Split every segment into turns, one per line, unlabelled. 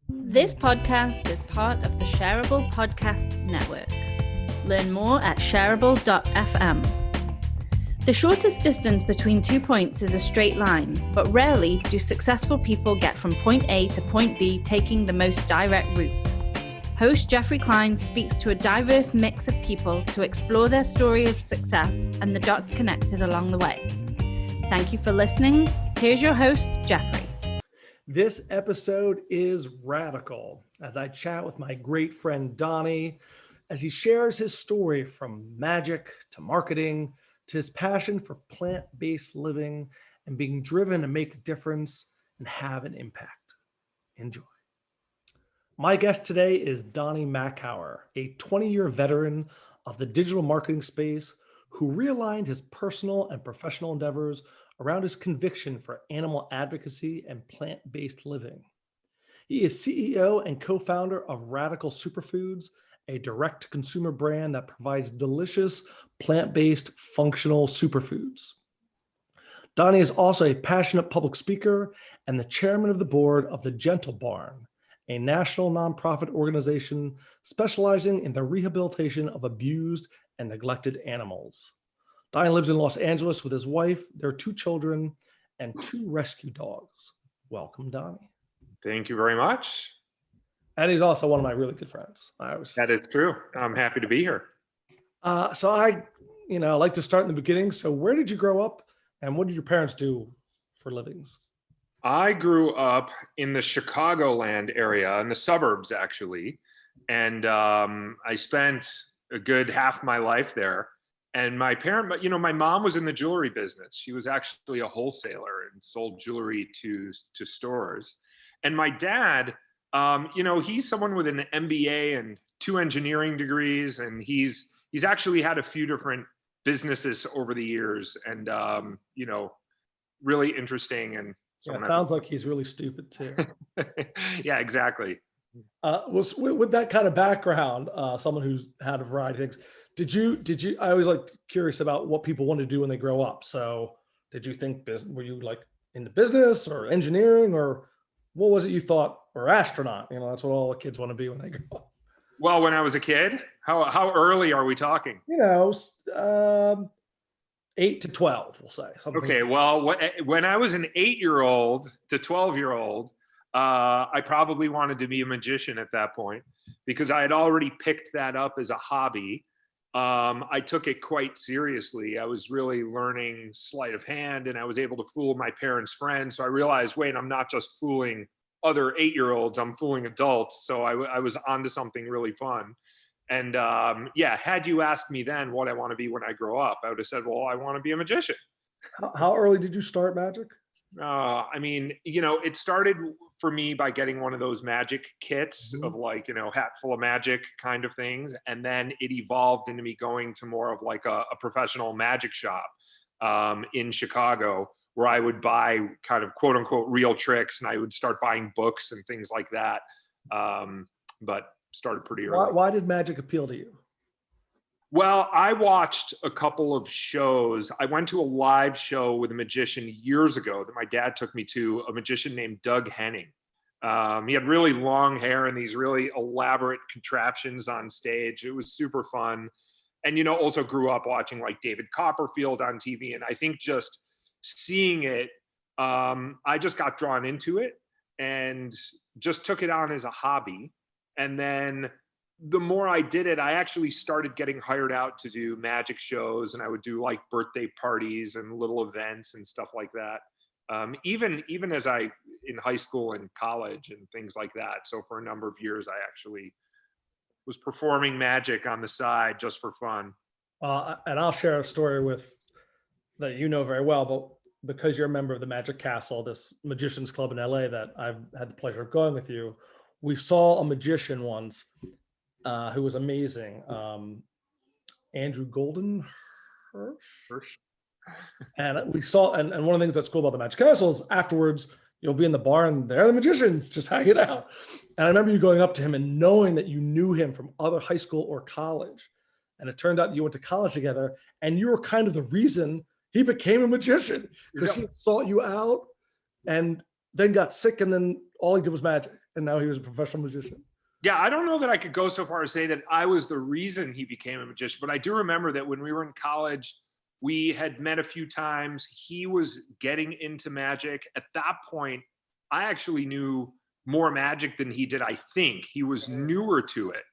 This podcast is part of the Shareable Podcast Network. Learn more at shareable.fm. The shortest distance between 2 points is a straight line, but rarely do successful people get from point A to point B taking the most direct route. Host Jeffrey Klein speaks to a diverse mix of people to explore their story of success and the dots connected along the way. Thank you for listening. Here's your host, Jeffrey.
This episode is radical as I chat with my great friend Donny as he shares his story from magic to marketing to his passion for plant-based living and being driven to make a difference and have an impact. Enjoy. My guest today is Donny Makower, a 20-year veteran of the digital marketing space who realigned his personal and professional endeavors around his conviction for animal advocacy and plant-based living. He is CEO and co-founder of Radical Superfoods, a direct-to-consumer brand that provides delicious, plant-based, functional superfoods. Donny is also a passionate public speaker and the chairman of the board of the Gentle Barn, a national nonprofit organization specializing in the rehabilitation of abused and neglected animals. Donny lives in Los Angeles with his wife, their 2 children, and 2 rescue dogs. Welcome, Donny.
Thank you very much.
And he's also one of my really good friends.
That is true. I'm happy to be here.
So I like to start in the beginning. So where did you grow up and what did your parents do for livings?
I grew up in the Chicagoland area, in the suburbs, actually. And I spent a good half my life there. And my mom was in the jewelry business. She was actually a wholesaler and sold jewelry to stores. And my dad, he's someone with an MBA and 2 engineering degrees, and he's actually had a few different businesses over the years, and really interesting. And
yeah, sounds like he's really stupid too.
Yeah, exactly.
With that kind of background, someone who's had a variety of things. Did you, I always like curious about what people want to do when they grow up. So did you think were you like into business or engineering, or what was it you thought, or astronaut? That's what all the kids want to be when they grow up.
Well, when I was a kid, how early are we talking?
8 to 12, we'll say. Something.
Okay, well, when I was an 8-year-old to 12-year-old, I probably wanted to be a magician at that point because I had already picked that up as a hobby. I took it quite seriously. I was really learning sleight of hand, and I was able to fool my parents' friends. So I realized, wait, I'm not just fooling other 8-year-olds, I'm fooling adults. So I was onto something really fun. And had you asked me then what I want to be when I grow up, I would have said, well, I want to be a magician.
How early did you start magic?
It started for me by getting one of those magic kits of hat full of magic kind of things. And then it evolved into me going to more of like a professional magic shop in Chicago, where I would buy kind of quote unquote real tricks, and I would start buying books and things like that. But started pretty early.
Why did magic appeal to you?
Well, I watched a couple of shows. I went to a live show with a magician years ago that my dad took me to, a magician named Doug Henning. He had really long hair and these really elaborate contraptions on stage. It was super fun. And, also grew up watching like David Copperfield on TV. And I think just seeing it, I just got drawn into it and just took it on as a hobby. And then the more I did it, I actually started getting hired out to do magic shows, and I would do like birthday parties and little events and stuff like that. Even as I in high school and college and things like that. So for a number of years, I actually was performing magic on the side just for fun.
And I'll share a story that you know very well, but because you're a member of the Magic Castle, this magician's club in LA that I've had the pleasure of going with you, we saw a magician once who was amazing. Andrew Golden Hirsch. And we saw, and one of the things that's cool about the Magic Castle is afterwards, you'll be in the bar and they're the magicians just hanging out. And I remember you going up to him and knowing that you knew him from other high school or college. And it turned out that you went to college together and you were kind of the reason he became a magician, because he sought you out and then got sick, and then all he did was magic. and now he was a professional magician.
Yeah, I don't know that I could go so far as say that I was the reason he became a magician, but I do remember that when we were in college, we had met a few times. He was getting into magic. At that point, I actually knew more magic than he did, I think. He was newer to it.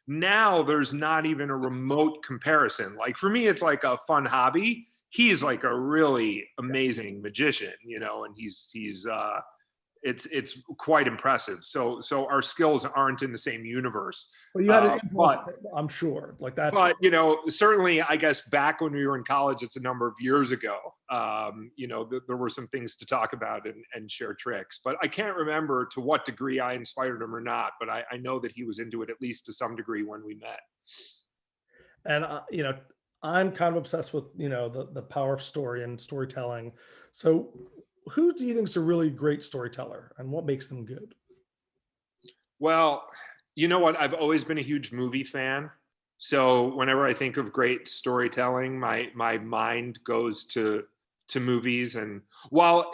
Now there's not even a remote comparison. Like for me, it's like a fun hobby. He's like a really amazing magician, you know, and it's quite impressive. So our skills aren't in the same universe.
Well, you had an influence, I'm sure. Like that's.
But you know, certainly, I guess back when we were in college, it's a number of years ago. You know, there were some things to talk about and share tricks. But I can't remember to what degree I inspired him or not. But I know that he was into it at least to some degree when we met.
And you know, I'm kind of obsessed with, you know, the power of story and storytelling. So who do you think is a really great storyteller and what makes them good?
Well, you know what? I've always been a huge movie fan. So whenever I think of great storytelling, my mind goes to movies. And while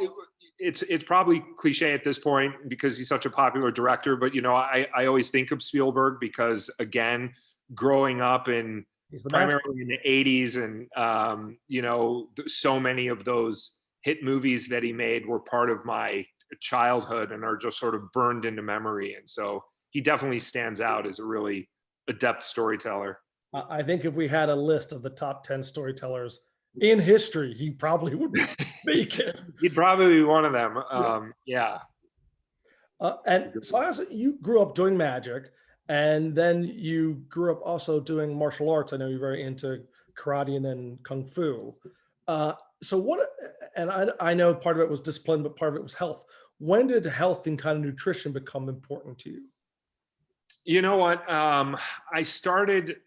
it's probably cliche at this point because he's such a popular director, but you know, I always think of Spielberg because again, growing up in primarily in the 80s and you know, so many of those hit movies that he made were part of my childhood and are just sort of burned into memory. And so he definitely stands out as a really adept storyteller.
I think if we had a list of the top 10 storytellers in history, he probably would make it.
He'd probably be one of them. Yeah.
And so you grew up doing magic and then you grew up also doing martial arts. I know you're very into karate and then kung fu. So what, and I know part of it was discipline, but part of it was health. When did health and kind of nutrition become important to you?
You know what? I started,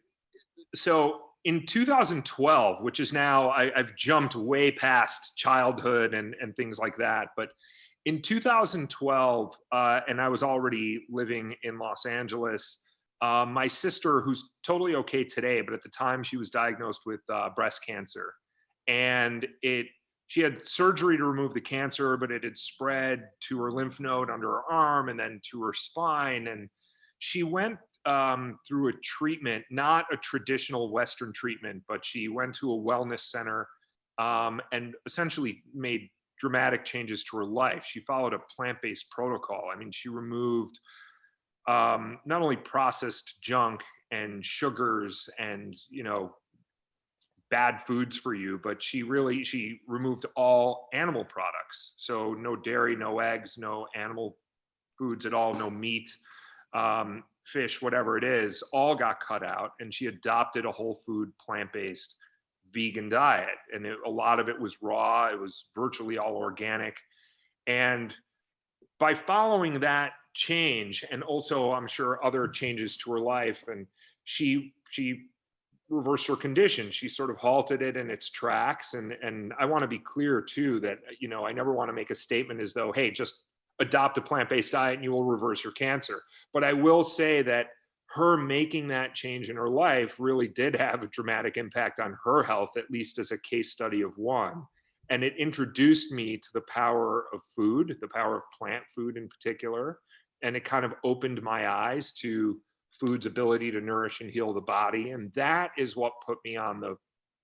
so in 2012, which is now, I've jumped way past childhood and things like that. But in 2012, and I was already living in Los Angeles, my sister, who's totally okay today, but at the time she was diagnosed with breast cancer. And she had surgery to remove the cancer, but it had spread to her lymph node under her arm and then to her spine. And she went through a treatment, not a traditional Western treatment, but she went to a wellness center and essentially made dramatic changes to her life. She followed a plant-based protocol. I mean, she removed not only processed junk and sugars and, you know, bad foods for you, but she removed all animal products. So no dairy, no eggs, no animal foods at all, no meat, fish, whatever it is, all got cut out. And she adopted a whole food, plant-based vegan diet. And a lot of it was raw. It was virtually all organic. And by following that change, and also I'm sure other changes to her life, and she reverse her condition. She sort of halted it in its tracks. And I want to be clear too, that, you know, I never want to make a statement as though, hey, just adopt a plant-based diet and you will reverse your cancer. But I will say that her making that change in her life really did have a dramatic impact on her health, at least as a case study of one. And it introduced me to the power of food, the power of plant food in particular. And it kind of opened my eyes to food's ability to nourish and heal the body. And that is what put me on the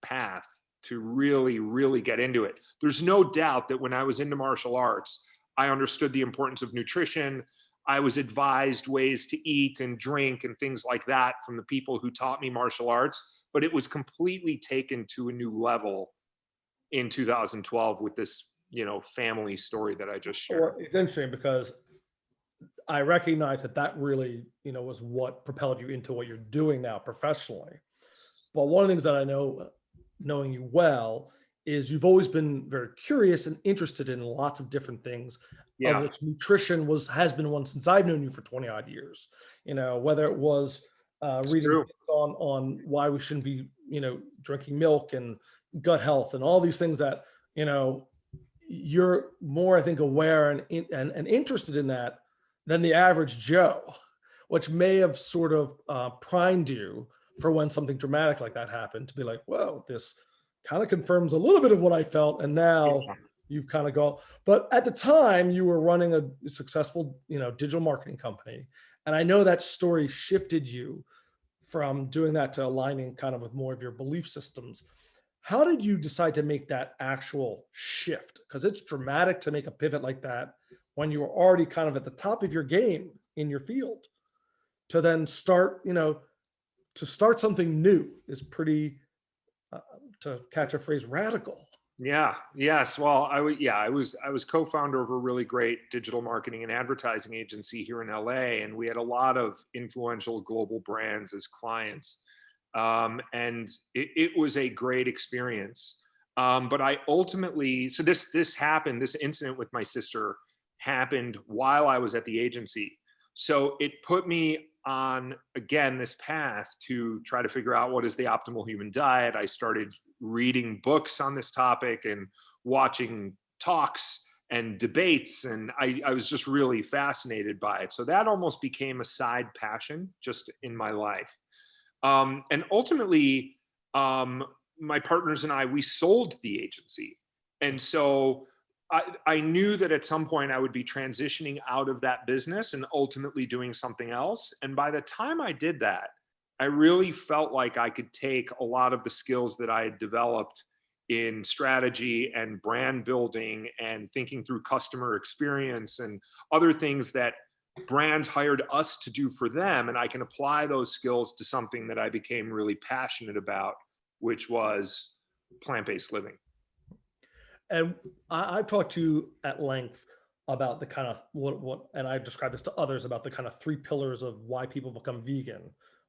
path to really, really get into it. There's no doubt that when I was into martial arts, I understood the importance of nutrition. I was advised ways to eat and drink and things like that from the people who taught me martial arts, but it was completely taken to a new level in 2012 with this, you know, family story that I just shared.
Well, it's interesting because I recognize that really, you know, was what propelled you into what you're doing now professionally. But one of the things that I know, knowing you well, is you've always been very curious and interested in lots of different things, of which nutrition has been one since I've known you for 20 odd years. You know, whether it was reading on why we shouldn't be, you know, drinking milk and gut health and all these things that, you know, you're more, I think, aware and interested in that than the average Joe, which may have sort of primed you for when something dramatic like that happened to be like, whoa, this kind of confirms a little bit of what I felt. And now you've kind of go, but at the time you were running a successful, digital marketing company. And I know that story shifted you from doing that to aligning kind of with more of your belief systems. How did you decide to make that actual shift? Because it's dramatic to make a pivot like that when you were already kind of at the top of your game in your field. To then start, to start something new is pretty, to catch a phrase, radical.
Yeah. Yes. Well, I was co-founder of a really great digital marketing and advertising agency here in LA, and we had a lot of influential global brands as clients, and it was a great experience. But I ultimately, so this happened. This incident with my sister happened while I was at the agency, so it put me on again this path to try to figure out what is the optimal human diet. I started reading books on this topic and watching talks and debates, and I was just really fascinated by it. So that almost became a side passion just in my life. And ultimately, my partners and we sold the agency. And so I knew that at some point I would be transitioning out of that business and ultimately doing something else. And by the time I did that, I really felt like I could take a lot of the skills that I had developed in strategy and brand building and thinking through customer experience and other things that brands hired us to do for them. And I can apply those skills to something that I became really passionate about, which was plant-based living.
And I've talked to you at length about the kind of what, and I've described this to others about the kind of 3 pillars of why people become vegan.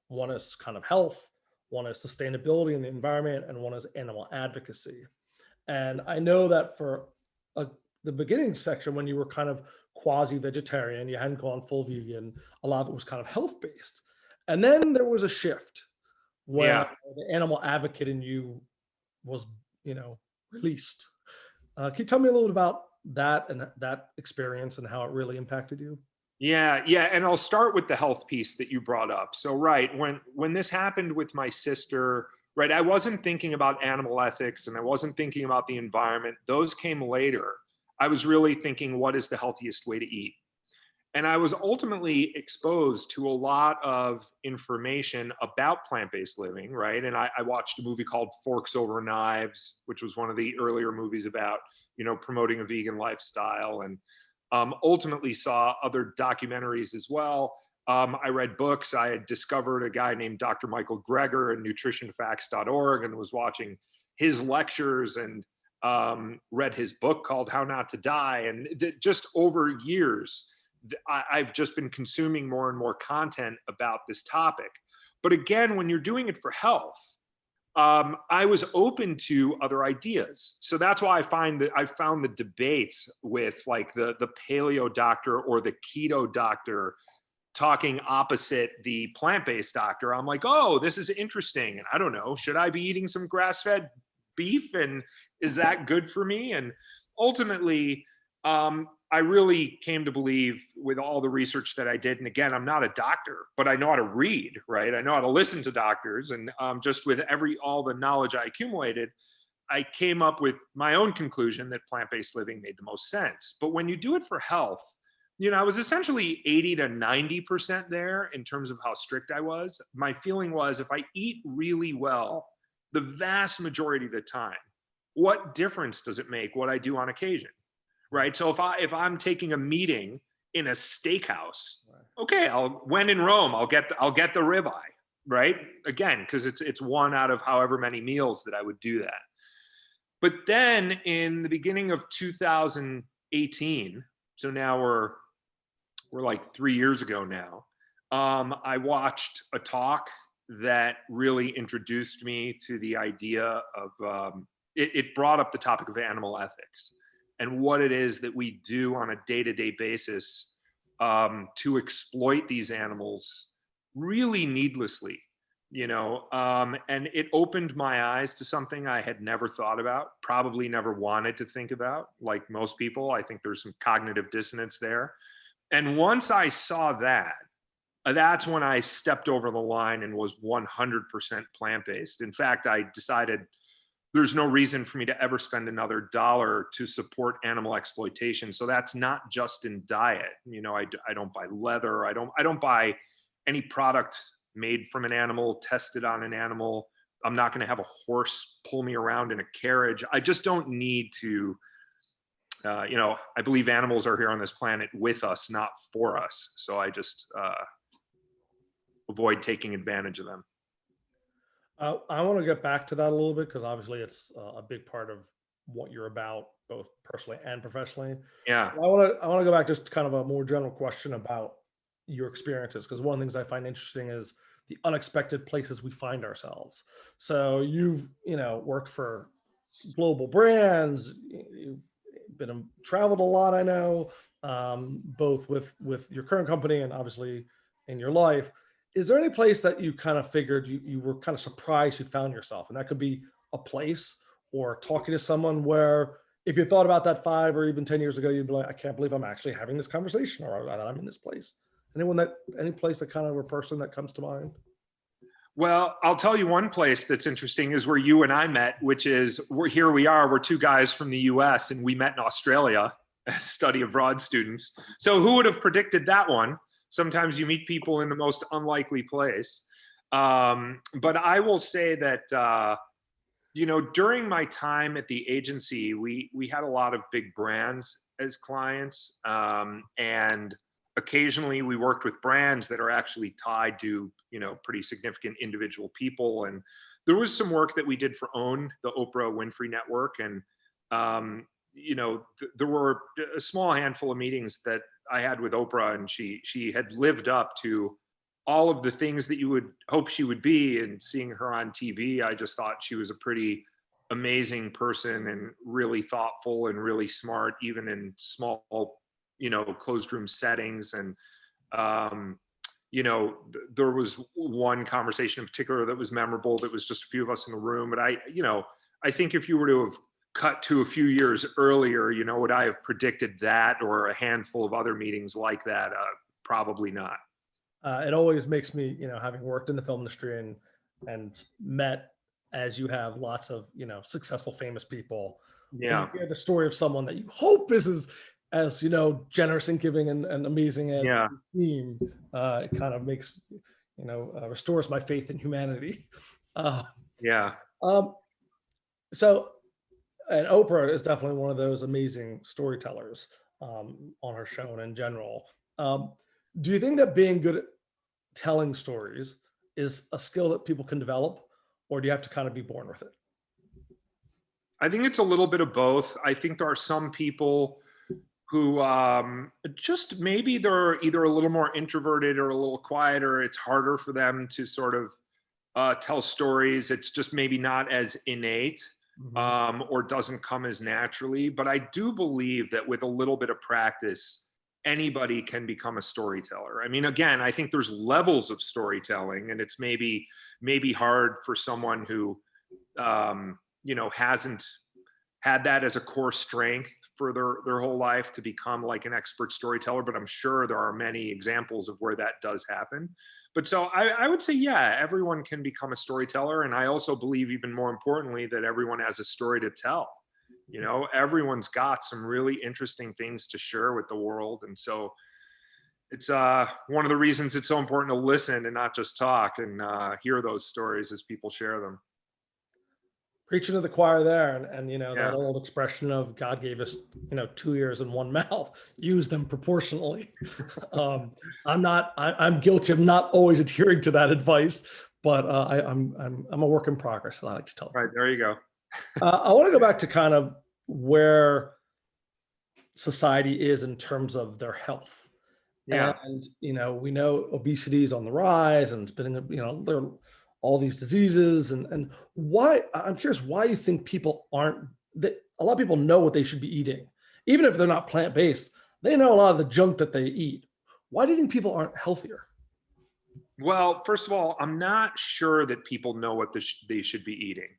One is kind of health, one is sustainability in the environment, and one is animal advocacy. And I know that for the beginning section, when you were kind of quasi-vegetarian, you hadn't gone full vegan, a lot of it was kind of health-based. And then there was a shift where the animal advocate in you was, released. Can you tell me a little bit about that and that experience and how it really impacted you?
Yeah. And I'll start with the health piece that you brought up. So, right, when this happened with my sister, right, I wasn't thinking about animal ethics and I wasn't thinking about the environment. Those came later. I was really thinking, what is the healthiest way to eat? And I was ultimately exposed to a lot of information about plant-based living, right? And I watched a movie called Forks Over Knives, which was one of the earlier movies about, promoting a vegan lifestyle, and ultimately saw other documentaries as well. I read books. I had discovered a guy named Dr. Michael Greger at nutritionfacts.org and was watching his lectures and read his book called How Not to Die. And just over years, I've just been consuming more and more content about this topic. But again, when you're doing it for health, I was open to other ideas. So that's why I found the debates with like the paleo doctor or the keto doctor talking opposite the plant-based doctor. I'm like, oh, this is interesting. And I don't know, should I be eating some grass-fed beef? And is that good for me? And ultimately, I really came to believe with all the research that I did, and again, I'm not a doctor, but I know how to read, right? I know how to listen to doctors, and just with all the knowledge I accumulated, I came up with my own conclusion that plant-based living made the most sense. But when you do it for health, I was essentially 80 to 90% there in terms of how strict I was. My feeling was if I eat really well, the vast majority of the time, what difference does it make what I do on occasion? Right. So if I'm taking a meeting in a steakhouse, okay, when in Rome, I'll get the ribeye, right? Again, because it's one out of however many meals that I would do that. But then in the beginning of 2018, so now we're like 3 years ago now, I watched a talk that really introduced me to the idea of it brought up the topic of animal ethics and what it is that we do on a day-to-day basis to exploit these animals really needlessly, and it opened my eyes to something I had never thought about, probably never wanted to think about. Like most people, I think there's some cognitive dissonance there. And once I saw that, that's when I stepped over the line and was 100% plant-based. In fact, I decided there's no reason for me to ever spend another dollar to support animal exploitation. So that's not just in diet. You know, I don't buy leather. I don't buy any product made from an animal, tested on an animal. I'm not going to have a horse pull me around in a carriage. I just don't need to, you know, I believe animals are here on this planet with us, not for us. So I just avoid taking advantage of them.
I want to get back to that a little bit because obviously it's a big part of what you're about, both personally and professionally.
Yeah.
I want to go back just to kind of a more general question about your experiences, because one of the things I find interesting is the unexpected places we find ourselves. So you've, you know, worked for global brands, you've traveled a lot, I know, both with your current company and obviously in your life. Is there any place that you kind of figured you were kind of surprised you found yourself? And that could be a place or talking to someone where if you thought about that 5 or even 10 years ago, you'd be like, I can't believe I'm actually having this conversation, or that I'm in this place. Any place that kind of a person that comes to mind?
Well, I'll tell you one place that's interesting is where you and I met, which is we're 2 guys from the US and we met in Australia as study abroad students. So who would have predicted that one? Sometimes you meet people in the most unlikely place. But I will say that, you know, during my time at the agency, we had a lot of big brands as clients. And occasionally we worked with brands that are actually tied to, you know, pretty significant individual people. And there was some work that we did for OWN, the Oprah Winfrey Network. And, you know, there were a small handful of meetings that I had with Oprah, and she had lived up to all of the things that you would hope she would be. And seeing her on TV, I just thought she was a pretty amazing person and really thoughtful and really smart, even in small, you know, closed room settings. And, you know, there was one conversation in particular that was memorable. That was just a few of us in the room. But I think if you were to have cut to a few years earlier, you know, would I have predicted that or a handful of other meetings like that? Probably not.
It always makes me, you know, having worked in the film industry and met, as you have, lots of, you know, successful, famous people.
Yeah.
When you hear the story of someone that you hope is as you know, generous and giving and amazing as
Yeah.
theme, it kind of makes, you know, restores my faith in humanity.
Yeah.
So, and Oprah is definitely one of those amazing storytellers on her show and in general. Do you think that being good at telling stories is a skill that people can develop, or do you have to kind of be born with it?
I think it's a little bit of both. I think there are some people who just maybe they're either a little more introverted or a little quieter. It's harder for them to sort of tell stories. It's just maybe not as innate. Or doesn't come as naturally. But I do believe that with a little bit of practice, anybody can become a storyteller. I mean, again, I think there's levels of storytelling, and it's maybe hard for someone who, you know, hasn't had that as a core strength for their whole life to become like an expert storyteller. But I'm sure there are many examples of where that does happen. But so I would say, yeah, everyone can become a storyteller. And I also believe, even more importantly, that everyone has a story to tell. You know, everyone's got some really interesting things to share with the world. And so it's one of the reasons it's so important to listen and not just talk and hear those stories as people share them.
Preaching to the choir there, and you know,
Yeah.
that old expression of God gave us, you know, 2 ears and 1 mouth, use them proportionally. I'm guilty of not always adhering to that advice, but I'm a work in progress, I like to tell.
Right, there you go.
I want to go back to kind of where society is in terms of their health.
Yeah.
And you know, we know obesity is on the rise, and it's been, you know, there are all these diseases, and why, I'm curious why you think people aren't, that a lot of people know what they should be eating, even if they're not plant-based, they know a lot of the junk that they eat. Why do you think people aren't healthier?
Well, first of all, I'm not sure that people know what they should be eating.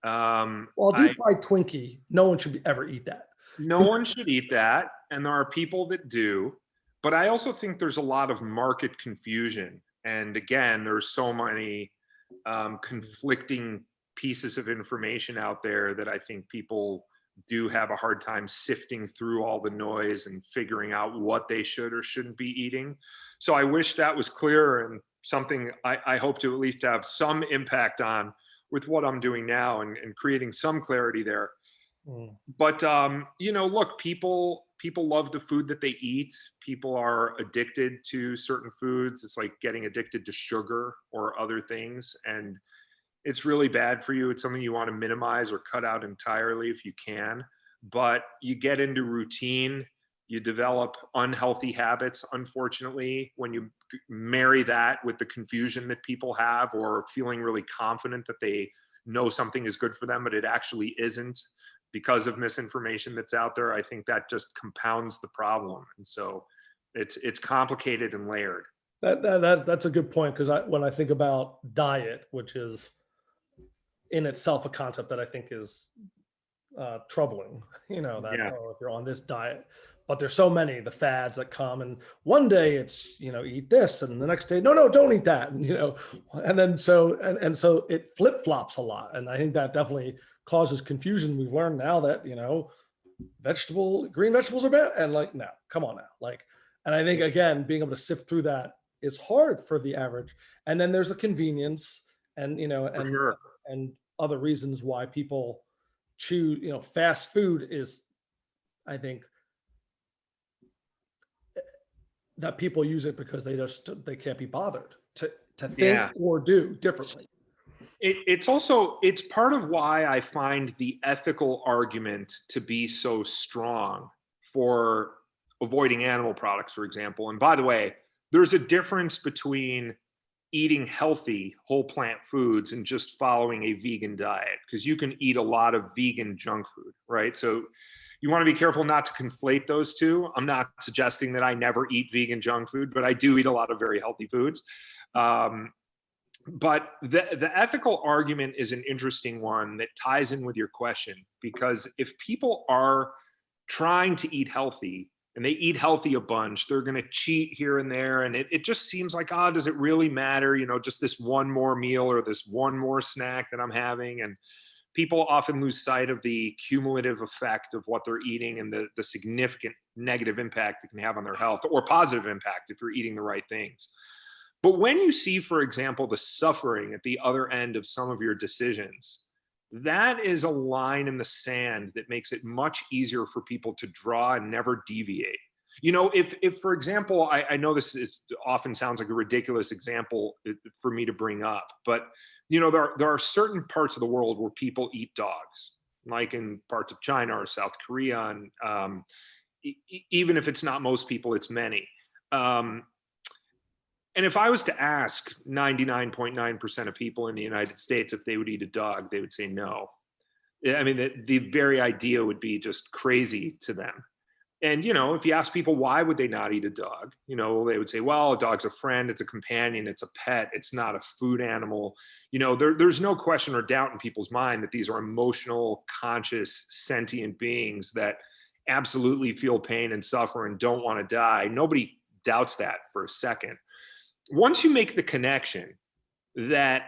Well, deep fried Twinkie, no one should ever eat that.
No one should eat that, and there are people that do. But I also think there's a lot of market confusion. And again, there's so many conflicting pieces of information out there that I think people do have a hard time sifting through all the noise and figuring out what they should or shouldn't be eating. So I wish that was clearer, and something I hope to at least have some impact on with what I'm doing now, and creating some clarity there. But look, people love the food that they eat. People are addicted to certain foods. It's like getting addicted to sugar or other things, and it's really bad for you. It's something you want to minimize or cut out entirely if you can. But you get into routine, you develop unhealthy habits, unfortunately, when you marry that with the confusion that people have, or feeling really confident that they know something is good for them, but it actually isn't, because of misinformation that's out there. I think that just compounds the problem. And so it's complicated and layered.
That's a good point, because when I think about diet, which is in itself a concept that I think is troubling, if you're on this diet, but there's so many, the fads that come, and one day it's, eat this, and the next day, no, don't eat that. And then so it flip flops a lot. And I think that definitely causes confusion. We've learned now that, green vegetables are bad. And like, no, come on now. And I think, again, being able to sift through that is hard for the average. And then there's the convenience and, and other reasons why people choose, fast food is, I think, that people use it because they can't be bothered to think or do differently.
It's part of why I find the ethical argument to be so strong for avoiding animal products, for example. And by the way, there's a difference between eating healthy whole plant foods and just following a vegan diet, because you can eat a lot of vegan junk food, right? So you want to be careful not to conflate those two. I'm not suggesting that I never eat vegan junk food, but I do eat a lot of very healthy foods. But the ethical argument is an interesting one that ties in with your question, because if people are trying to eat healthy and they eat healthy a bunch, they're going to cheat here and there. And it just seems like, does it really matter? Just this one more meal or this one more snack that I'm having. And people often lose sight of the cumulative effect of what they're eating and the significant negative impact it can have on their health, or positive impact if you're eating the right things. But when you see, for example, the suffering at the other end of some of your decisions, that is a line in the sand that makes it much easier for people to draw and never deviate. If for example, I know this often sounds like a ridiculous example for me to bring up, but there are certain parts of the world where people eat dogs, like in parts of China or South Korea, and even if it's not most people, it's many. And if I was to ask 99.9% of people in the United States if they would eat a dog, they would say no. I mean, the very idea would be just crazy to them. And, if you ask people why would they not eat a dog, they would say, well, a dog's a friend, it's a companion, it's a pet, it's not a food animal. There's no question or doubt in people's mind that these are emotional, conscious, sentient beings that absolutely feel pain and suffer and don't want to die. Nobody doubts that for a second. Once you make the connection that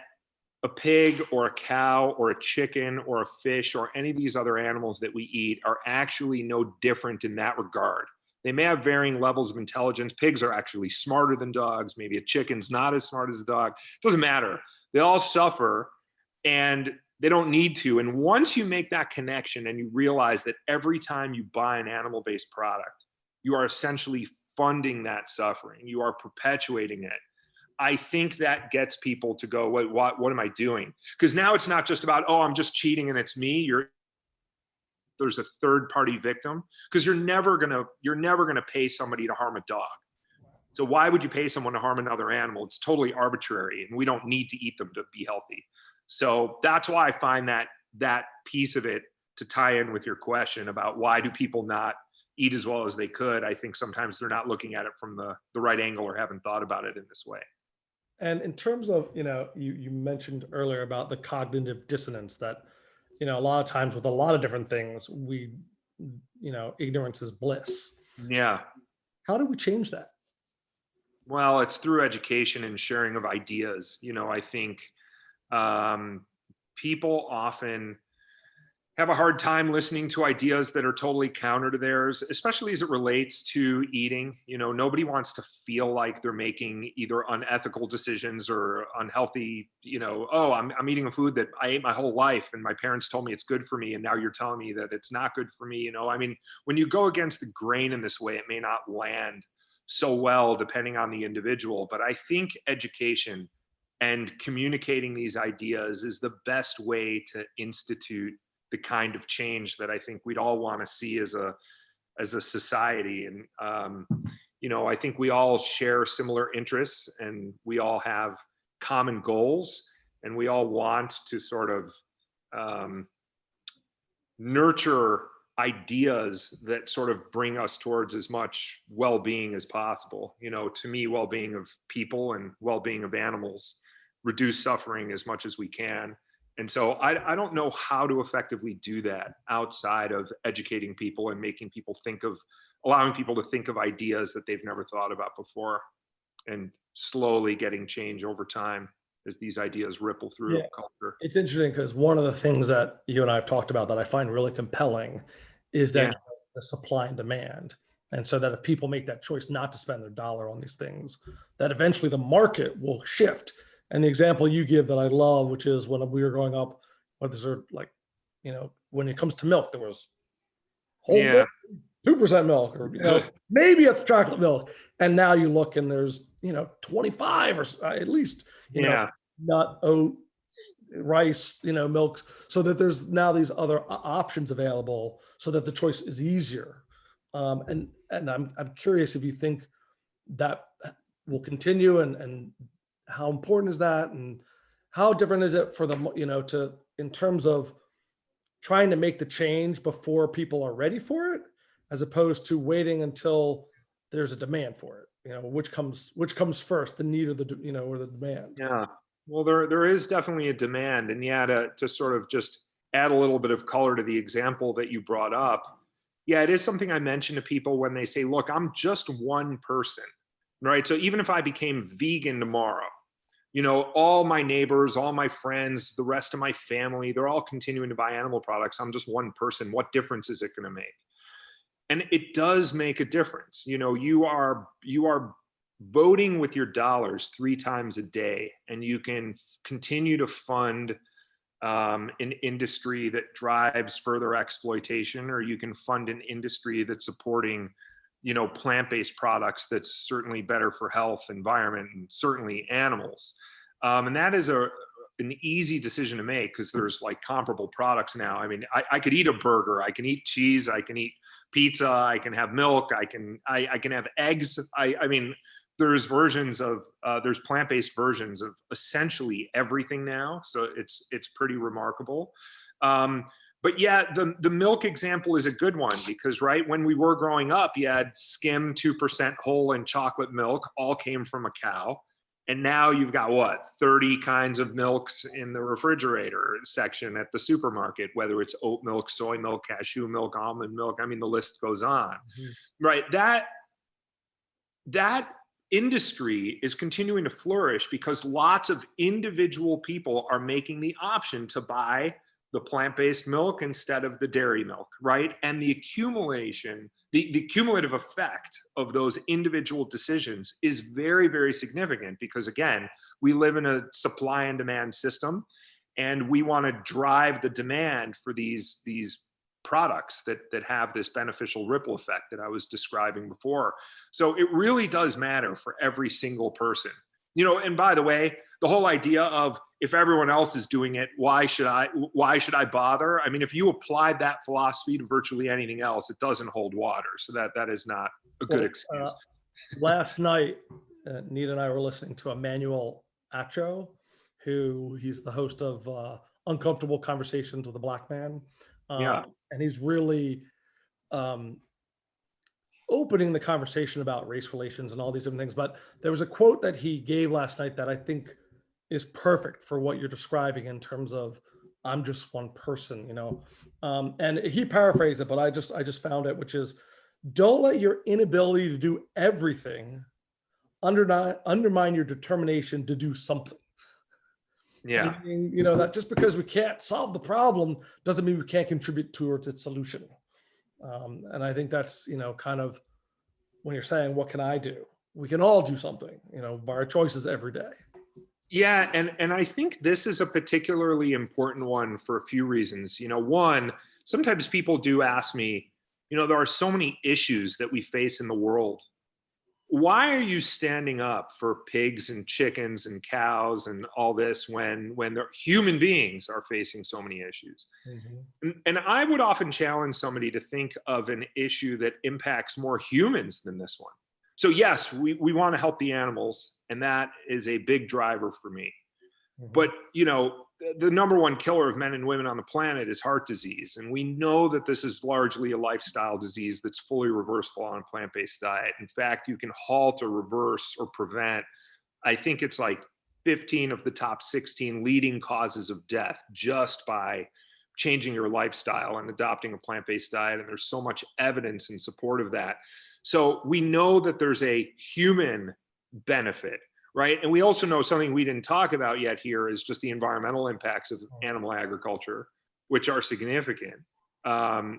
a pig or a cow or a chicken or a fish or any of these other animals that we eat are actually no different in that regard. They may have varying levels of intelligence. Pigs are actually smarter than dogs. Maybe a chicken's not as smart as a dog. It doesn't matter. They all suffer and they don't need to. And once you make that connection and you realize that every time you buy an animal-based product, you are essentially funding that suffering. You are perpetuating it. I think that gets people to go, wait, what am I doing? Because now it's not just about, I'm just cheating and it's me. There's a third party victim, because you're never gonna pay somebody to harm a dog. So why would you pay someone to harm another animal? It's totally arbitrary, and we don't need to eat them to be healthy. So that's why I find that piece of it to tie in with your question about why do people not eat as well as they could. I think sometimes they're not looking at it from the right angle or haven't thought about it in this way.
And in terms of, you mentioned earlier about the cognitive dissonance that, a lot of times with a lot of different things, ignorance is bliss.
Yeah.
How do we change that?
Well, it's through education and sharing of ideas. I think people often have a hard time listening to ideas that are totally counter to theirs, especially as it relates to eating. You know, nobody wants to feel like they're making either unethical decisions or unhealthy, you know, oh, I'm eating a food that I ate my whole life and my parents told me it's good for me, and now you're telling me that it's not good for me. You know, I mean, when you go against the grain in this way, it may not land so well depending on the individual. But I think education and communicating these ideas is the best way to institute the kind of change that I think we'd all want to see as a society. And you know, I think we all share similar interests, and we all have common goals, and we all want to sort of nurture ideas that sort of bring us towards as much well-being as possible. You know, to me, well-being of people and well-being of animals, reduce suffering as much as we can. And so I don't know how to effectively do that outside of educating people and making people allowing people to think of ideas that they've never thought about before, and slowly getting change over time as these ideas ripple through culture.
It's interesting because one of the things that you and I have talked about that I find really compelling is that the supply and demand. And so that if people make that choice not to spend their dollar on these things, that eventually the market will shift. And the example you give that I love, which is when we were growing up, what is there, like, you know, when it comes to milk, there was whole milk, 2% milk, or, you know, maybe a chocolate milk. And now you look and there's, you know, 25 or at least, you know, nut, oat, rice, you know, milks, so that there's now these other options available so that the choice is easier. And I'm curious if you think that will continue, and how important is that, and how different is it for the, you know, to, in terms of trying to make the change before people are ready for it, as opposed to waiting until there's a demand for it, you know, which comes first, the need or the, you know, or the demand?
Yeah, well, there is definitely a demand. And to sort of just add a little bit of color to the example that you brought up, it is something I mention to people when they say, look, I'm just one person, right? So even if I became vegan tomorrow, you know, all my neighbors, all my friends, the rest of my family, they're all continuing to buy animal products. I'm just one person. What difference is it going to make? And it does make a difference. You know, you are voting with your dollars 3 times a day, and you can continue to fund an industry that drives further exploitation, or you can fund an industry that's supporting, you know, plant-based products that's certainly better for health, environment, and certainly animals. And that is an easy decision to make because there's like comparable products now. I mean, I could eat a burger, I can eat cheese, I can eat pizza, I can have milk, I can have eggs. I mean, there's plant-based versions of essentially everything now. So it's pretty remarkable. But the milk example is a good one because, right, when we were growing up, you had skim 2% whole and chocolate milk, all came from a cow. And now you've got 30 kinds of milks in the refrigerator section at the supermarket, whether it's oat milk, soy milk, cashew milk, almond milk. I mean, the list goes on, right? That industry is continuing to flourish because lots of individual people are making the option to buy the plant-based milk instead of the dairy milk, right? And the accumulation, the cumulative effect of those individual decisions is very, very significant because, again, we live in a supply and demand system, and we want to drive the demand for these products that have this beneficial ripple effect that I was describing before. So it really does matter for every single person. You know, and by the way, the whole idea of if everyone else is doing it, why should I bother? I mean, if you applied that philosophy to virtually anything else, it doesn't hold water. So that is not a good excuse.
Last night, Nita and I were listening to Emmanuel Acho, he's the host of Uncomfortable Conversations with a Black Man. And he's really opening the conversation about race relations and all these different things. But there was a quote that he gave last night that I think is perfect for what you're describing in terms of I'm just one person, you know. And he paraphrased it, but I just found it, which is, don't let your inability to do everything undermine your determination to do something.
Yeah.
You know, that just because we can't solve the problem doesn't mean we can't contribute towards its solution. And I think that's, you know, kind of when you're saying, what can I do? We can all do something, you know, by our choices every day.
Yeah, and I think this is a particularly important one for a few reasons. You know, one, sometimes people do ask me, you know, there are so many issues that we face in the world. Why are you standing up for pigs and chickens and cows and all this when human beings are facing so many issues? And I would often challenge somebody to think of an issue that impacts more humans than this one. So yes, we want to help the animals, and that is a big driver for me. But, you know, the number one killer of men and women on the planet is heart disease. And we know that this is largely a lifestyle disease that's fully reversible on a plant-based diet. In fact, you can halt or reverse or prevent, I think it's like 15 of the top 16 leading causes of death just by changing your lifestyle and adopting a plant-based diet. And there's so much evidence in support of that. So we know that there's a human benefit, right? And we also know something we didn't talk about yet here is just the environmental impacts of animal agriculture, which are significant.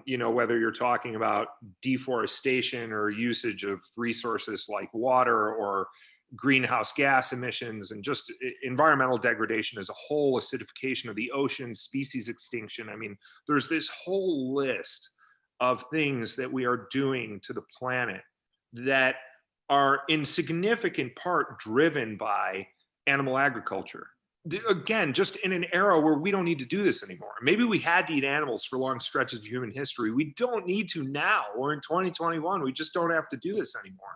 You know, whether you're talking about deforestation or usage of resources like water or greenhouse gas emissions and just environmental degradation as a whole, acidification of the ocean, species extinction. I mean, there's this whole list of things that we are doing to the planet that are in significant part driven by animal agriculture. Again, just in an era where we don't need to do this anymore. Maybe we had to eat animals for long stretches of human history. We don't need to now. We're in 2021. We just don't have to do this anymore.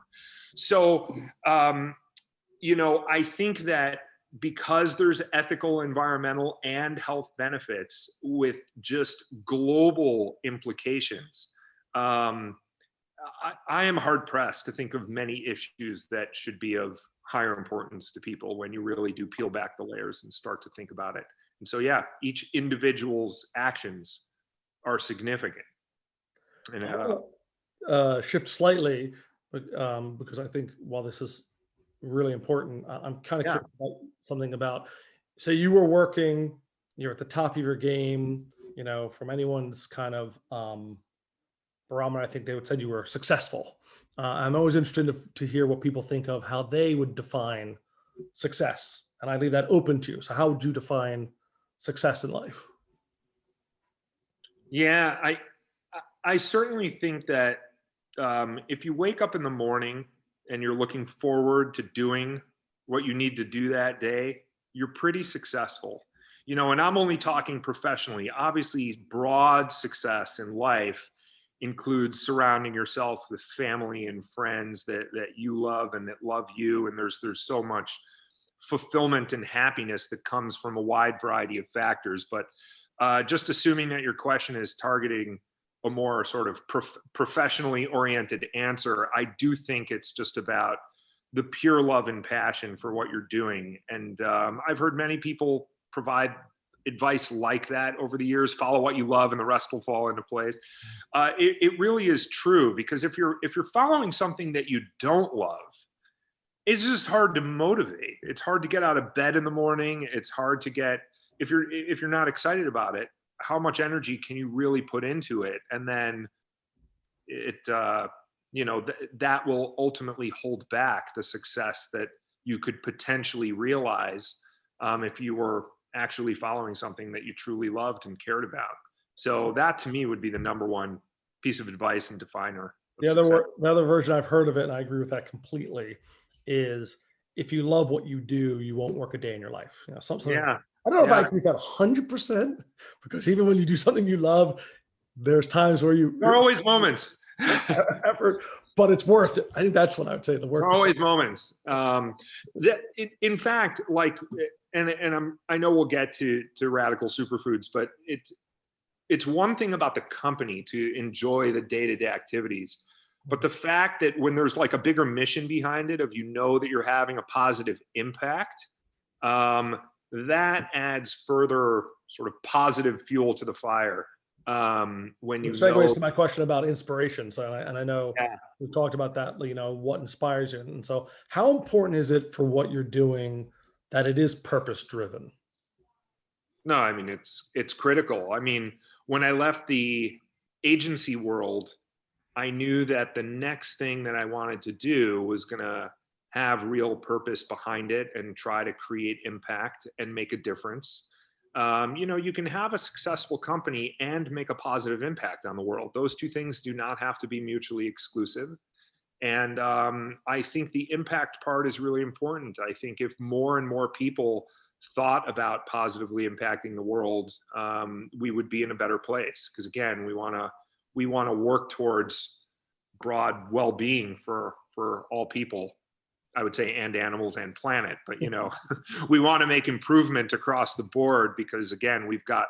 So, you know, I think that because there's ethical, environmental, and health benefits with just global implications, I am hard pressed to think of many issues that should be of higher importance to people when you really do peel back the layers and start to think about it. And so, yeah, each individual's actions are significant. And
shift slightly, but because I think while this is really important, I'm kind of curious about something about, so you were working, you're at the top of your game, you know, from anyone's kind of barometer, I think they would say you were successful. I'm always interested to hear what people think of how they would define success. And I leave that open to you. So how would you define success in life?
Yeah, I certainly think that if you wake up in the morning and you're looking forward to doing what you need to do that day, you're pretty successful. You know, and I'm only talking professionally. Obviously, broad success in life includes surrounding yourself with family and friends that you love and that love you. And there's so much fulfillment and happiness that comes from a wide variety of factors. But just assuming that your question is targeting a more sort of professionally oriented answer, I do think it's just about the pure love and passion for what you're doing. And I've heard many people provide advice like that over the years: follow what you love and the rest will fall into place. It really is true, because if you're following something that you don't love, it's just hard to motivate. It's hard to get out of bed in the morning. It's hard to get, if you're not excited about it, how much energy can you really put into it? And then it you know, that will ultimately hold back the success that you could potentially realize if you were actually following something that you truly loved and cared about. So that to me would be the number one piece of advice and definer.
The other version I've heard of it, and I agree with that completely, is if you love what you do, you won't work a day in your life. You know, something.
Yeah.
I don't know if I agree with that 100%, because even when you do something you love, there's times where
there are always moments.
effort, but it's worth it. I think that's what I would say. The work.
There are always moments. In fact, like, I know we'll get to radical superfoods, but it's one thing about the company to enjoy the day-to-day activities, but the fact that when there's like a bigger mission behind it, of, you know, that you're having a positive impact, that adds further sort of positive fuel to the fire. When you
segues to my question about inspiration. So, and I know we've talked about that, you know, what inspires you. And so how important is it for what you're doing that it is purpose driven?
No, I mean, it's critical. I mean, when I left the agency world, I knew that the next thing that I wanted to do was going to have real purpose behind it and try to create impact and make a difference. You can have a successful company and make a positive impact on the world. Those two things do not have to be mutually exclusive. And I think the impact part is really important. I think if more and more people thought about positively impacting the world, we would be in a better place. Because again, we want to work towards broad well-being for all people, I would say, and animals and planet. But we want to make improvement across the board because again, we've got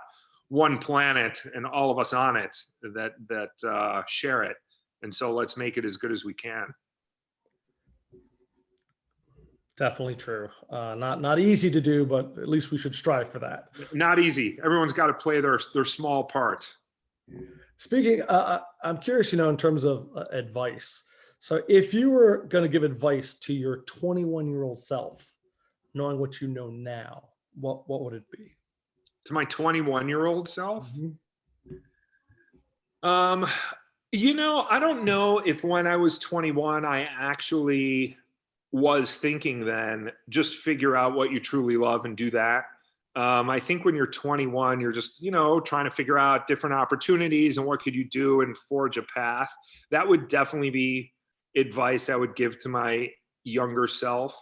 one planet and all of us on it that share it. And so let's make it as good as we can.
Definitely true. Not easy to do, but at least we should strive for that.
Not easy. Everyone's got to play their small part.
Speaking, I'm curious, in terms of advice. So if you were going to give advice to your 21-year-old self, knowing what you know now, what would it be?
To my 21-year-old self?
Mm-hmm.
I don't know if when I was 21, I actually was thinking then, just figure out what you truly love and do that. I think when you're 21, you're just, trying to figure out different opportunities and what could you do and forge a path. That would definitely be advice I would give to my younger self.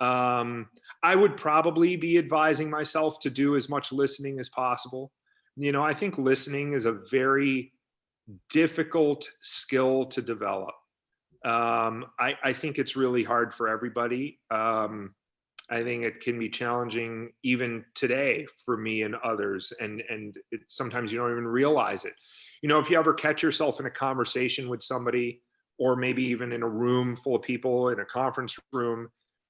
I would probably be advising myself to do as much listening as possible. I think listening is a very difficult skill to develop. I think it's really hard for everybody. I think it can be challenging even today for me and others. And sometimes you don't even realize it. If you ever catch yourself in a conversation with somebody, or maybe even in a room full of people in a conference room,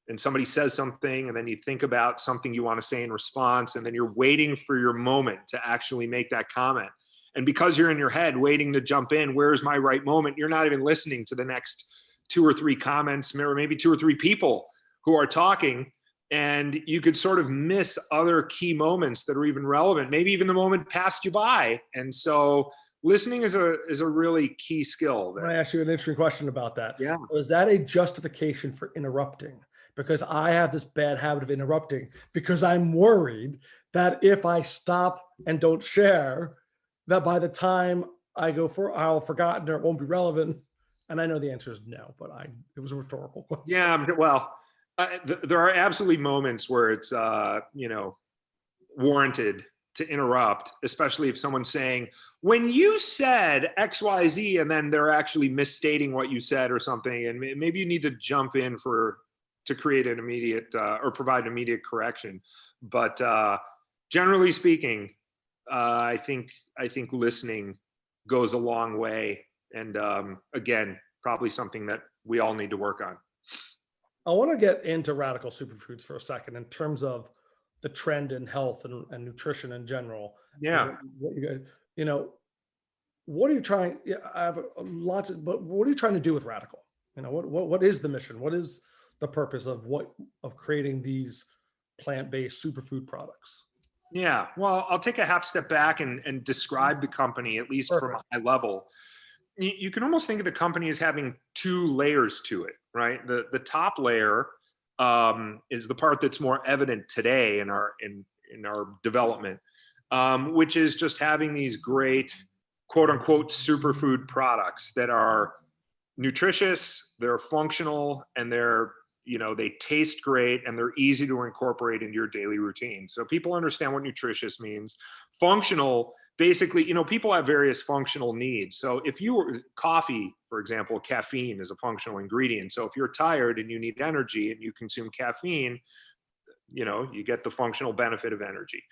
and somebody says something, and then you think about something you want to say in response, and then you're waiting for your moment to actually make that comment. And because you're in your head waiting to jump in, where's my right moment? You're not even listening to the next 2 or 3 comments, or maybe 2 or 3 people who are talking. And you could sort of miss other key moments that are even relevant. Maybe even the moment passed you by. And so listening is a really key skill.
I want to ask you an interesting question about that.
Yeah.
Was that a justification for interrupting? Because I have this bad habit of interrupting because I'm worried that if I stop and don't share, that by the time I go I'll forgotten or it won't be relevant. And I know the answer is no, but it was a rhetorical question.
Yeah, well, there are absolutely moments where it's, warranted to interrupt, especially if someone's saying, when you said X, Y, Z, and then they're actually misstating what you said or something. And maybe you need to jump in to create an immediate or provide an immediate correction. But generally speaking, I think listening goes a long way. And again, probably something that we all need to work on.
I want to get into radical superfoods for a second in terms of the trend in health and nutrition in general.
Yeah.
What are you trying? Yeah, I have but what are you trying to do with radical? What is the mission? What is the purpose of creating these plant-based superfood products?
Yeah, well, I'll take a half step back and describe the company, at least from a high level. You can almost think of the company as having 2 layers to it, right? The top layer is the part that's more evident today in our development, which is just having these great quote unquote superfood products that are nutritious, they're functional, and they taste great, and they're easy to incorporate into your daily routine. So people understand what nutritious means. Functional, basically, people have various functional needs. So if coffee, for example, caffeine is a functional ingredient. So if you're tired and you need energy and you consume caffeine, you get the functional benefit of energy.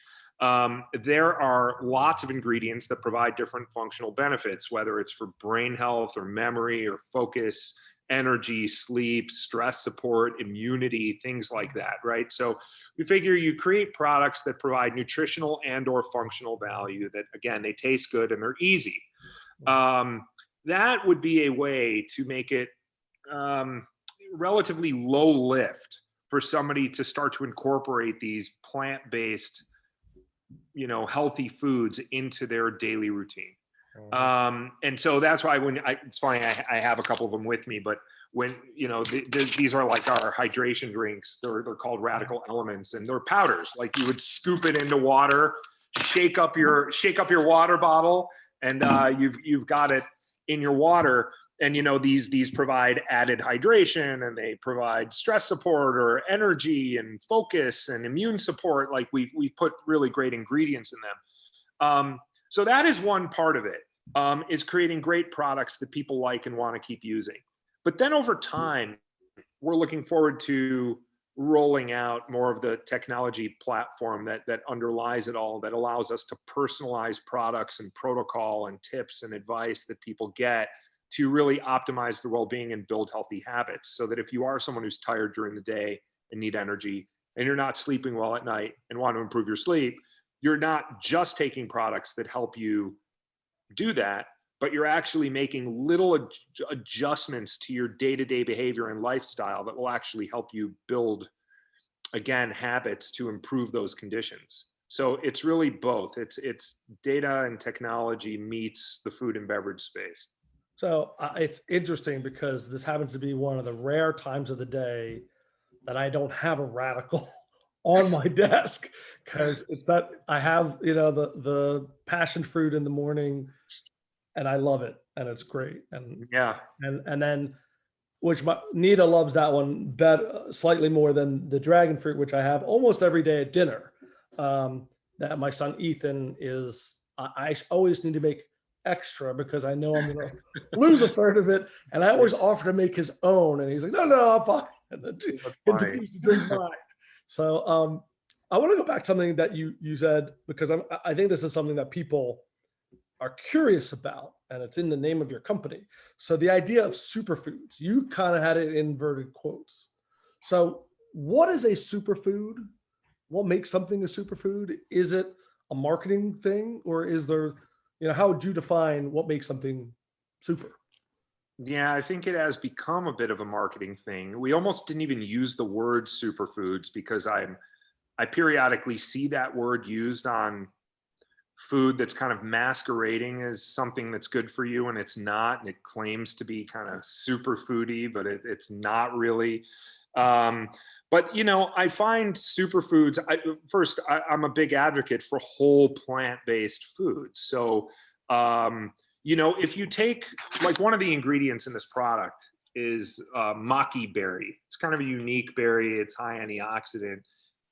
There are lots of ingredients that provide different functional benefits, whether it's for brain health or memory or focus, energy, sleep, stress support, immunity, things like that, right? So we figure you create products that provide nutritional and or functional value that, again, they taste good and they're easy. That would be a way to make it relatively low lift for somebody to start to incorporate these plant-based healthy foods into their daily routine. And so that's why it's funny, I have a couple of them with me, but when, these are like our hydration drinks, they're called Radical Elements, and they're powders. Like you would scoop it into water, shake up your water bottle, and you've got it in your water. And, these provide added hydration, and they provide stress support or energy and focus and immune support. Like we put really great ingredients in them. So that is one part of it, is creating great products that people like and want to keep using. But then over time, we're looking forward to rolling out more of the technology platform that underlies it all, that allows us to personalize products and protocol and tips and advice that people get to really optimize the well-being and build healthy habits, so that if you are someone who's tired during the day and need energy, and you're not sleeping well at night and want to improve your sleep, you're not just taking products that help you do that, but you're actually making little adjustments to your day-to-day behavior and lifestyle that will actually help you build, again, habits to improve those conditions. So it's really both. It's data and technology meets the food and beverage space.
So it's interesting because this happens to be one of the rare times of the day that I don't have a Radical on my desk, because it's that I have, the passion fruit in the morning, and I love it, and it's great. And
yeah,
and then, which Nita loves that one better, slightly more than the dragon fruit, which I have almost every day at dinner. That my son Ethan I always need to make extra because I know I'm going to lose a third of it, and I always offer to make his own, and he's like, no, I'm fine. And then continues to drink mine. So I want to go back to something that you said, because I think this is something that people are curious about, and it's in the name of your company. So the idea of superfoods, you kind of had it in inverted quotes. So what is a superfood? What makes something a superfood? Is it a marketing thing, or is there, how would you define what makes something super?
Yeah, I think it has become a bit of a marketing thing. We almost didn't even use the word superfoods, because I periodically see that word used on food that's kind of masquerading as something that's good for you, and it's not, and it claims to be kind of super foody, but it's not really. But I find superfoods, I'm a big advocate for whole plant-based foods. So if you take, like, one of the ingredients in this product is maki berry. It's kind of a unique berry. It's high antioxidant.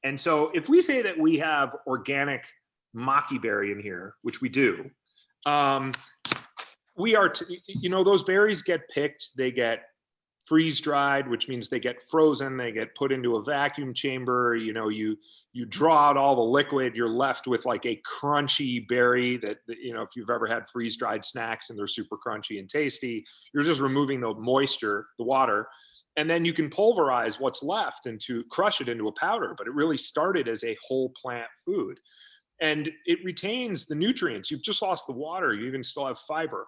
And so if we say that we have organic maki berry in here, which we do, we are, those berries get picked, they get freeze dried, which means they get frozen, they get put into a vacuum chamber, you draw out all the liquid, you're left with like a crunchy berry that, if you've ever had freeze dried snacks and they're super crunchy and tasty, you're just removing the moisture, the water, and then you can pulverize what's left and to crush it into a powder. But it really started as a whole plant food, and it retains the nutrients. You've just lost the water, you even still have fiber.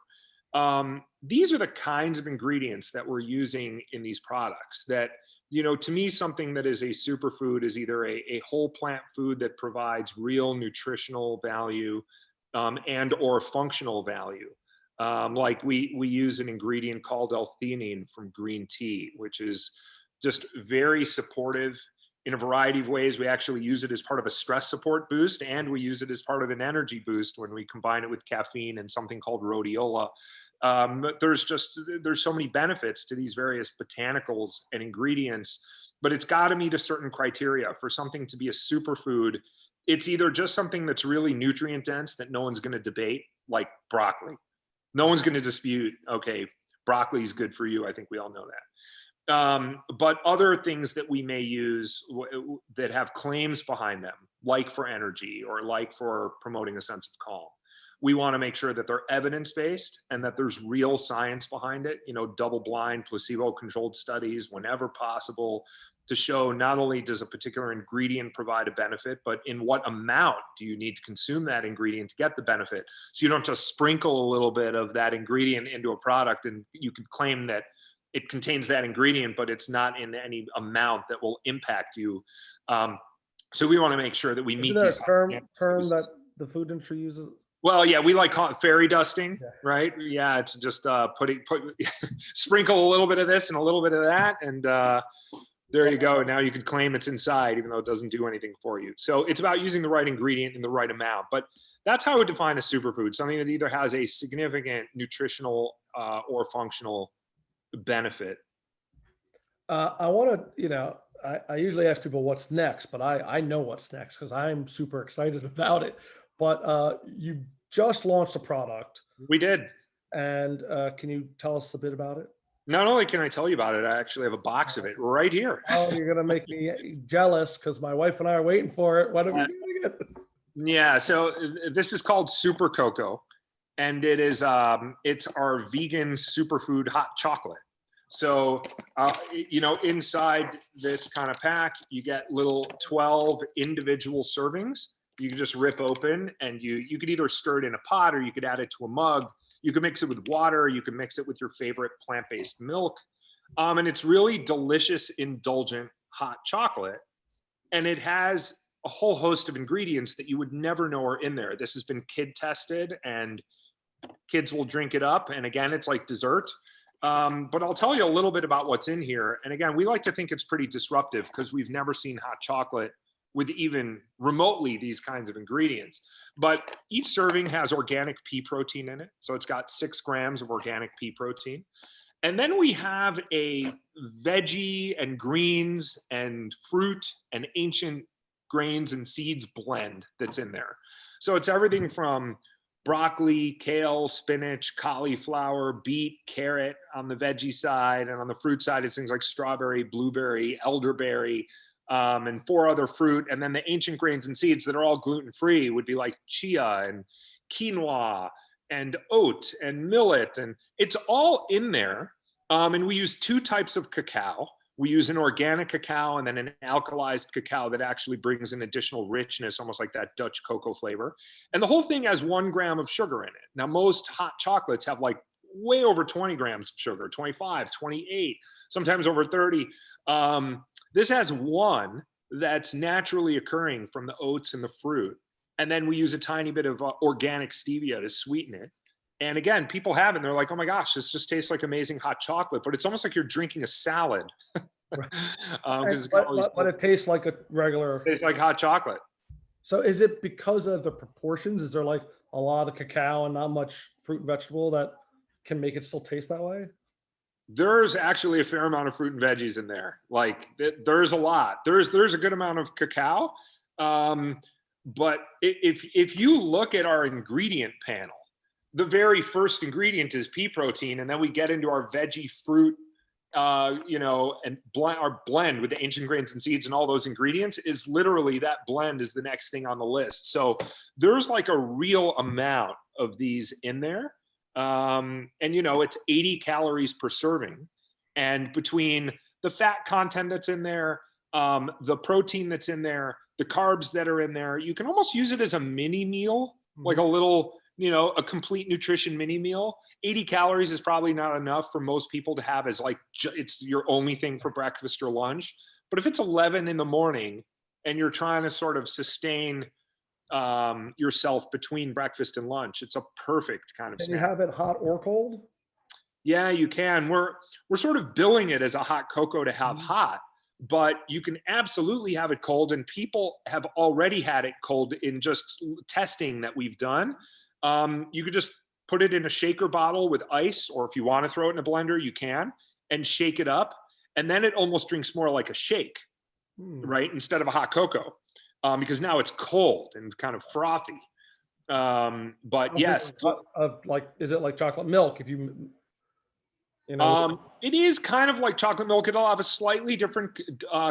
These are the kinds of ingredients that we're using in these products that, to me, something that is a superfood is either a whole plant food that provides real nutritional value and or functional value. Like we use an ingredient called L-theanine from green tea, which is just very supportive in a variety of ways. We actually use it as part of a stress support boost, and we use it as part of an energy boost when we combine it with caffeine and something called rhodiola. There's so many benefits to these various botanicals and ingredients, but it's got to meet a certain criteria for something to be a superfood. It's either just something that's really nutrient dense that no one's going to debate, like broccoli. No one's going to dispute, okay, broccoli is good for you. I think we all know that. But other things that we may use that have claims behind them, like for energy or like for promoting a sense of calm, we want to make sure that they're evidence-based and that there's real science behind it, double-blind, placebo-controlled studies whenever possible, to show not only does a particular ingredient provide a benefit, but in what amount do you need to consume that ingredient to get the benefit. So you don't just sprinkle a little bit of that ingredient into a product and you could claim that it contains that ingredient, but it's not in any amount that will impact you. So we want to make sure that we meet
Isn't there
these.
a term that the food industry uses?
Well, yeah, we like call it fairy dusting,
Yeah.
right? Yeah, it's just sprinkle a little bit of this and a little bit of that, and there you go. Now you could claim it's inside, even though it doesn't do anything for you. So it's about using the right ingredient in the right amount. But that's how I would define a superfood: something that either has a significant nutritional or functional benefit.
I want to, I usually ask people what's next, but I know what's next because I'm super excited about it. But you just launched a product.
We did.
And can you tell us a bit about it?
Not only can I tell you about it, I actually have a box of it right here.
Oh, you're going to make me jealous because my wife and I are waiting for it. When are we getting it?
Yeah, so this is called Super Coco, and it is it's our vegan superfood hot chocolate. So inside this kind of pack, you get little 12 individual servings. You can just rip open, and you could either stir it in a pot, or you could add it to a mug. You can mix it with water. You can mix it with your favorite plant-based milk, and it's really delicious, indulgent hot chocolate. And it has a whole host of ingredients that you would never know are in there. This has been kid tested, and kids will drink it up. And again, it's like dessert. But I'll tell you a little bit about what's in here. And again, we like to think it's pretty disruptive because we've never seen hot chocolate with even remotely these kinds of ingredients. But each serving has organic pea protein in it. So it's got 6 grams of organic pea protein. And then we have a veggie and greens and fruit and ancient grains and seeds blend that's in there. So it's everything from broccoli, kale, spinach, cauliflower, beet, carrot on the veggie side. And on the fruit side, it's things like strawberry, blueberry, elderberry, and 4 other fruit. And then the ancient grains and seeds that are all gluten-free would be like chia and quinoa and oat and millet. And it's all in there. And we use 2 types of cacao. We use an organic cacao and then an alkalized cacao that actually brings an additional richness, almost like that Dutch cocoa flavor. And the whole thing has 1 gram of sugar in it. Now, most hot chocolates have like way over 20 grams of sugar, 25, 28, sometimes over 30. This has 1 that's naturally occurring from the oats and the fruit. And then we use a tiny bit of organic stevia to sweeten it. And again, people have it and they're like, oh my gosh, this just tastes like amazing hot chocolate, but it's almost like you're drinking a salad.
But it tastes like a regular.
It tastes like hot chocolate.
So is it because of the proportions? Is there like a lot of cacao and not much fruit and vegetable that can make it still taste that way?
There's actually a fair amount of fruit and veggies in there. Like there's a lot. There's a good amount of cacao. But if you look at our ingredient panel, the very first ingredient is pea protein, and then we get into our veggie, fruit, and our blend with the ancient grains and seeds and all those ingredients is literally that blend is the next thing on the list. So there's like a real amount of these in there. And it's 80 calories per serving. And between the fat content that's in there, the protein that's in there, the carbs that are in there, you can almost use it as a mini meal, like a little, a complete nutrition mini meal. 80 calories is probably not enough for most people to have as like, it's your only thing for breakfast or lunch. But if it's 11 in the morning and you're trying to sort of sustain yourself between breakfast and lunch, it's a perfect kind of snack.
Can you have it hot or cold?
Yeah, you can. We're sort of billing it as a hot cocoa to have hot, but you can absolutely have it cold. And people have already had it cold in just testing that we've done. You could just put it in a shaker bottle with ice, or if you want to throw it in a blender, you can, and shake it up. And then it almost drinks more like a shake, right? Instead of a hot cocoa, because now it's cold and kind of frothy. But yes.
Is it like chocolate milk? If
it is kind of like chocolate milk. It'll have a slightly different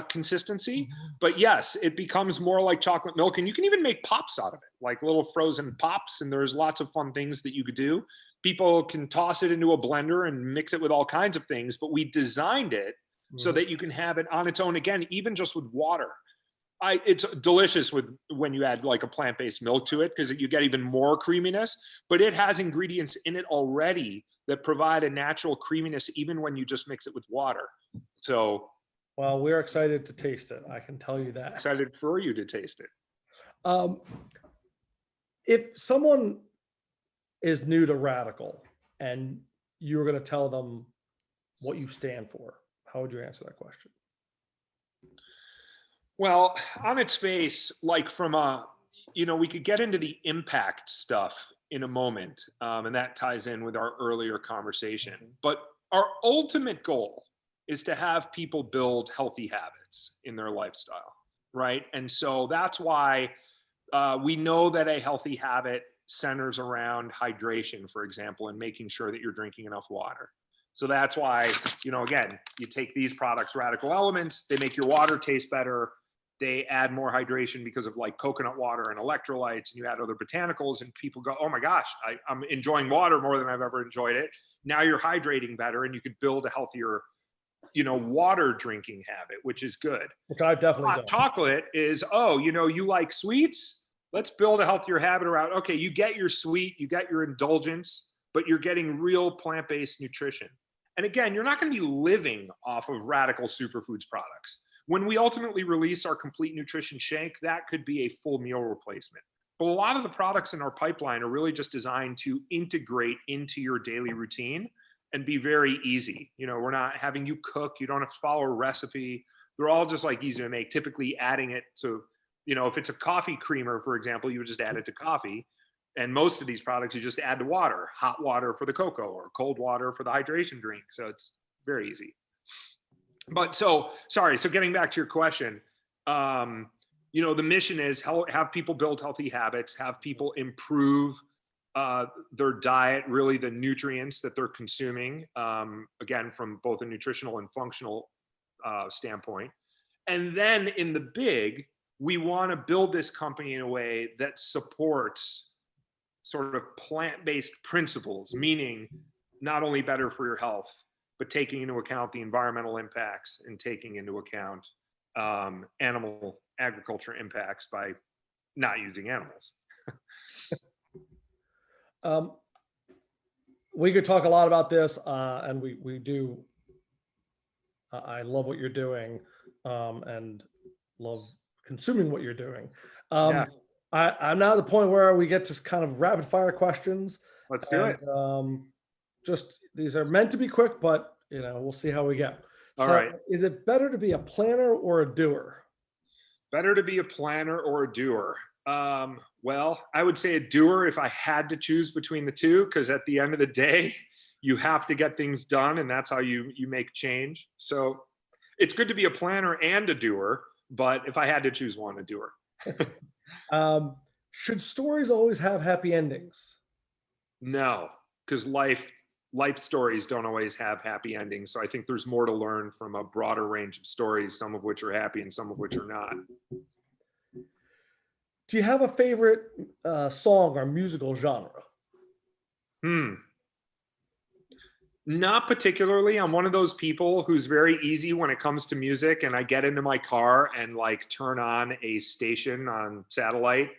consistency, but yes, it becomes more like chocolate milk. And you can even make pops out of it, like little frozen pops. And there's lots of fun things that you could do. People can toss it into a blender and mix it with all kinds of things, but we designed it so that you can have it on its own, again, even just with water. It's delicious when you add like a plant-based milk to it, because you get even more creaminess, but it has ingredients in it already that provide a natural creaminess even when you just mix it with water. So
Well, we're excited to taste it. I can tell you that.
Excited for you to taste it.
If someone is new to Radical and you're going to tell them what you stand for, how would you answer that question?
Well, on its face, like from a, we could get into the impact stuff in a moment, and that ties in with our earlier conversation. But our ultimate goal is to have people build healthy habits in their lifestyle, right? And so that's why we know that a healthy habit centers around hydration, for example, and making sure that you're drinking enough water. So that's why, again, you take these products, Radical Elements, they make your water taste better. They add more hydration because of like coconut water and electrolytes, and you add other botanicals, and people go, oh my gosh, I'm enjoying water more than I've ever enjoyed it. Now you're hydrating better, and you could build a healthier, water drinking habit, which is good.
Which I've definitely done.
Chocolate is, you like sweets? Let's build a healthier habit around, okay, you get your sweet, you get your indulgence, but you're getting real plant-based nutrition. And again, you're not going to be living off of Radical Superfoods products. When we ultimately release our complete nutrition shake, that could be a full meal replacement. But a lot of the products in our pipeline are really just designed to integrate into your daily routine and be very easy. We're not having you cook. You don't have to follow a recipe. They're all just like easy to make, typically adding it to, if it's a coffee creamer, for example, you would just add it to coffee. And most of these products, you just add to water, hot water for the cocoa or cold water for the hydration drink. So it's very easy. But so getting back to your question, the mission is have people build healthy habits, have people improve their diet, really the nutrients that they're consuming, again, from both a nutritional and functional standpoint. And then in the big, we want to build this company in a way that supports sort of plant-based principles, meaning not only better for your health, but taking into account the environmental impacts and taking into account animal agriculture impacts by not using animals.
We could talk a lot about this, and we do. I love what you're doing, and love consuming what you're doing.
Yeah.
I'm now at the point where we get to kind of rapid fire questions.
Let's do it.
Just these are meant to be quick, but we'll see how we get.
All right.
Is it better to be a planner or a doer?
Better to be a planner or a doer? Well, I would say a doer if I had to choose between the two, because at the end of the day, you have to get things done, and that's how you make change. So it's good to be a planner and a doer, but if I had to choose one, a doer.
Should stories always have happy endings?
No, because life stories don't always have happy endings. So I think there's more to learn from a broader range of stories, some of which are happy and some of which are not.
Do you have a favorite song or musical genre?
Not particularly. I'm one of those people who's very easy when it comes to music, and I get into my car and like turn on a station on satellite,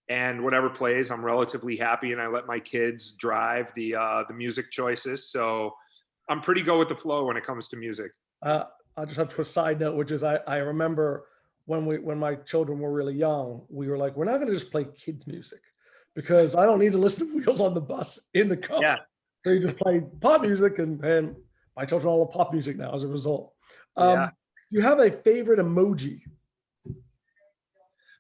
and whatever plays, I'm relatively happy, and I let my kids drive the music choices. So I'm pretty go with the flow when it comes to music.
I'll just have to a side note, which is I remember when my children were really young, we were like, we're not going to just play kids music because I don't need to listen to Wheels on the Bus in the car.
Yeah.
So you just play pop music, and my children all love pop music now as a result.
Yeah.
You have a favorite emoji?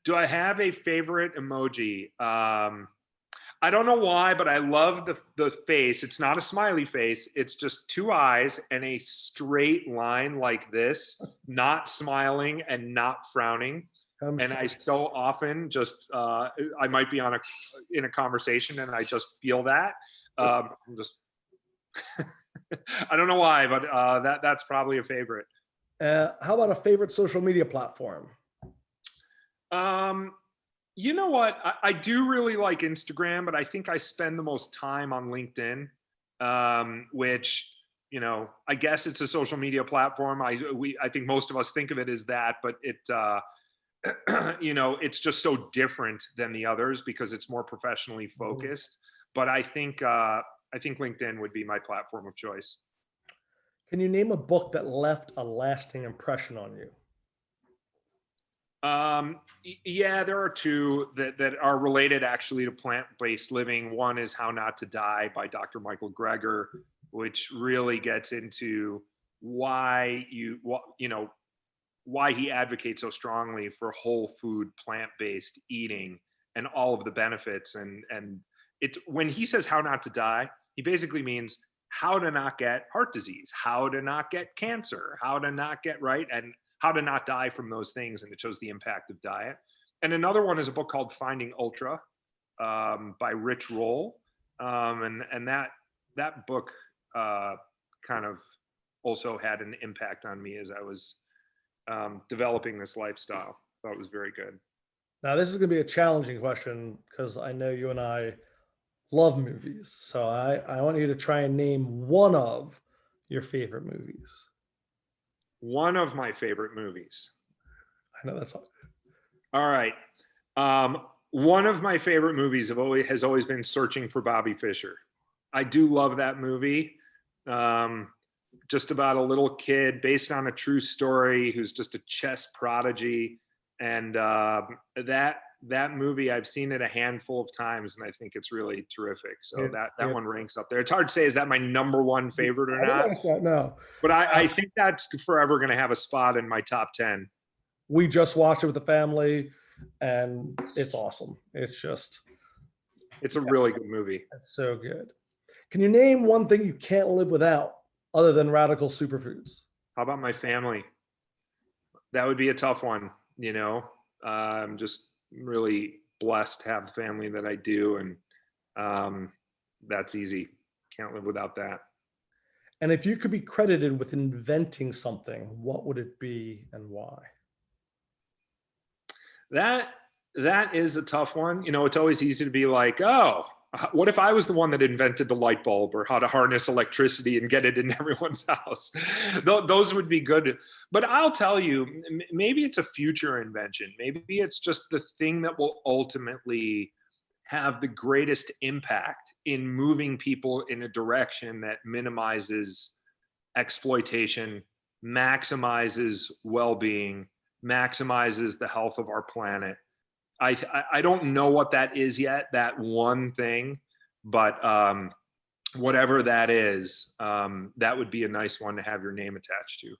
Do I have a favorite emoji? I don't know why, but I love the face. It's not a smiley face. It's just two eyes and a straight line like this, not smiling and not frowning. And I so often just, I might be in a conversation and I just feel that. I'm just, I don't know why, but that's probably a favorite.
How about a favorite social media platform?
You know what? I do really like Instagram, but I think I spend the most time on LinkedIn, which, I guess it's a social media platform. I think most of us think of it as that, but it, it's just so different than the others because it's more professionally focused. But I think LinkedIn would be my platform of choice.
Can you name a book that left a lasting impression on you?
Yeah, there are two that are related actually to plant-based living. One is How Not to Die by Dr. Michael Greger, which really gets into why why he advocates so strongly for whole food, plant-based eating and all of the benefits. And it, when he says how not to die, he basically means how to not get heart disease, how to not get cancer, how to not get right, and how to not die from those things. And it shows the impact of diet. And another one is a book called Finding Ultra by Rich Roll. And that book kind of also had an impact on me as I was developing this lifestyle. Thought it was very good.
Now, this is going to be a challenging question because I know you and I love movies. So I want you to try and name one of your favorite movies.
One of my favorite movies.
I know that's all.
All right. One of my favorite movies has always been Searching for Bobby Fischer. I do love that movie. Just about a little kid based on a true story who's just a chess prodigy. And that movie, I've seen it a handful of times, and I think it's really terrific. So that one ranks up there. It's hard to say, is that my number one favorite or not?
No.
But I think that's forever going to have a spot in my top 10.
We just watched it with the family, and it's awesome. It's
a really good movie.
It's so good. Can you name one thing you can't live without other than radical superfoods?
How about my family? That would be a tough one. I'm just really blessed to have the family that I do, and that's easy. Can't live without that.
And if you could be credited with inventing something, what would it be and why?
That is a tough one. It's always easy to be like, oh, what if I was the one that invented the light bulb, or how to harness electricity and get it in everyone's house? Those would be good. But I'll tell you, maybe it's a future invention. Maybe it's just the thing that will ultimately have the greatest impact in moving people in a direction that minimizes exploitation, maximizes well-being, maximizes the health of our planet. I don't know what that is yet, that one thing, but whatever that is, that would be a nice one to have your name attached to.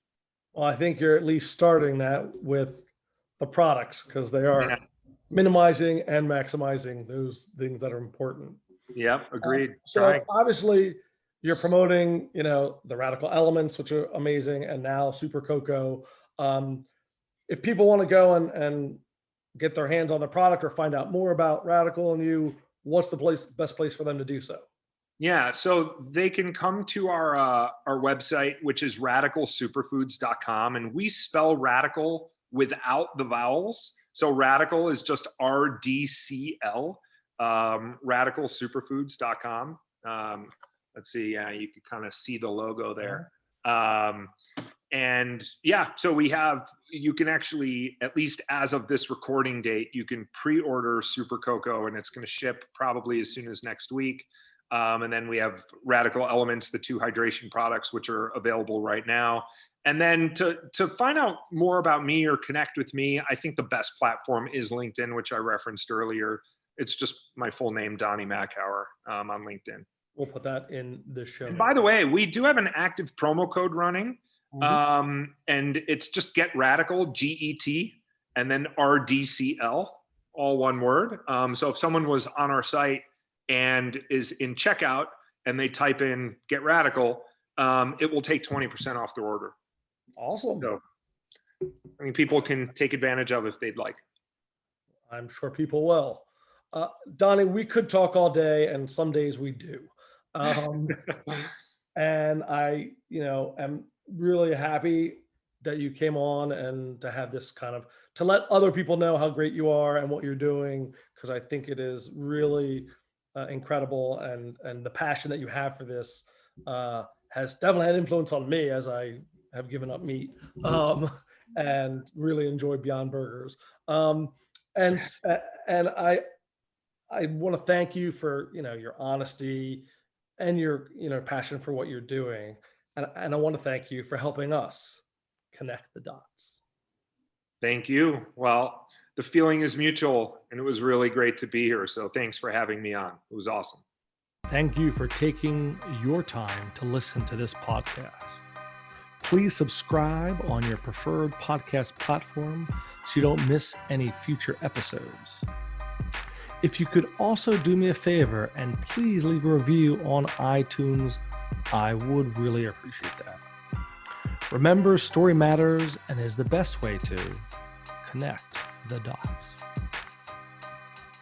Well, I think you're at least starting that with the products, because they are minimizing and maximizing those things that are important.
Yep, agreed.
So obviously you're promoting, the radical elements, which are amazing, and now Super Coco. If people want to go and get their hands on the product or find out more about Radical and you, what's the best place for them to do so?
Yeah, so they can come to our website, which is radicalsuperfoods.com, and we spell radical without the vowels. So radical is just RDCL, radicalsuperfoods.com. Let's see, yeah, you can kind of see the logo there. And yeah, so you can actually, at least as of this recording date, you can pre-order Super Coco, and it's going to ship probably as soon as next week. And then we have Radical Elements, the 2 hydration products, which are available right now. And then to find out more about me or connect with me, I think the best platform is LinkedIn, which I referenced earlier. It's just my full name, Donny Makower, on LinkedIn.
We'll put that in the show.
And by the way, we do have an active promo code running. And it's just Get Radical, GET, and then RDCL, all one word. So if someone was on our site and is in checkout and they type in Get Radical, it will take 20% off their order.
Awesome.
So, people can take advantage of if they'd like.
I'm sure people will. Donny, we could talk all day, and some days we do. And I, am really happy that you came on and to have this to let other people know how great you are and what you're doing, because I think it is really incredible, and the passion that you have for this has definitely had influence on me as I have given up meat and really enjoy Beyond Burgers. And I want to thank you for your honesty and your passion for what you're doing. And I want to thank you for helping us connect the dots.
Thank you. Well, the feeling is mutual, and it was really great to be here. So thanks for having me on. It was awesome.
Thank you for taking your time to listen to this podcast. Please subscribe on your preferred podcast platform so you don't miss any future episodes. If you could also do me a favor and please leave a review on iTunes, I would really appreciate that. Remember, story matters and is the best way to connect the dots.